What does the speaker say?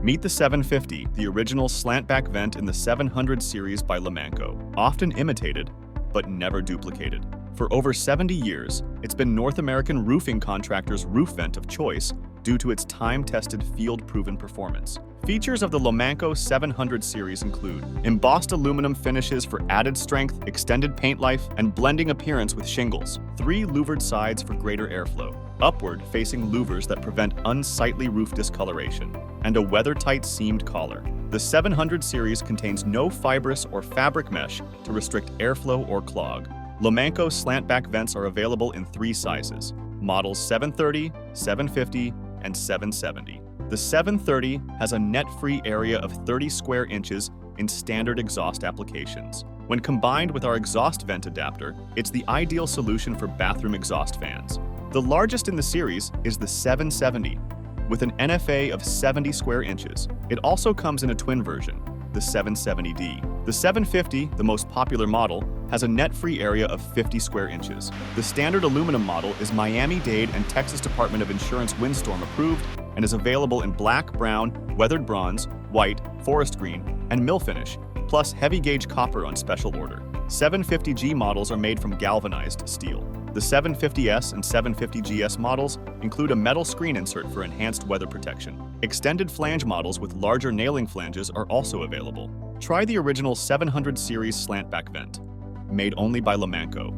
Meet the 750, the original slant-back vent in the 700 series by Lomanco, often imitated, but never duplicated. For over 70 years, it's been North American roofing contractors' roof vent of choice due to its time-tested, field-proven performance. Features of the Lomanco 700 series include embossed aluminum finishes for added strength, extended paint life, and blending appearance with shingles, 3 louvered sides for greater airflow, upward-facing louvers that prevent unsightly roof discoloration, and a weather-tight seamed collar. The 700 series contains no fibrous or fabric mesh to restrict airflow or clog. Lomanco slant-back vents are available in 3 sizes: models 730, 750, and 770. The 730 has a net-free area of 30 square inches in standard exhaust applications. When combined with our exhaust vent adapter, it's the ideal solution for bathroom exhaust fans. The largest in the series is the 770, with an NFA of 70 square inches. It also comes in a twin version, the 770D. The 750, the most popular model, has a net-free area of 50 square inches. The standard aluminum model is Miami-Dade and Texas Department of Insurance windstorm approved and is available in black, brown, weathered bronze, white, forest green, and mill finish, plus heavy-gauge copper on special order. 750G models are made from galvanized steel. The 750S and 750GS models include a metal screen insert for enhanced weather protection. Extended flange models with larger nailing flanges are also available. Try the original 700 series slant-back vent, made only by Lomanco.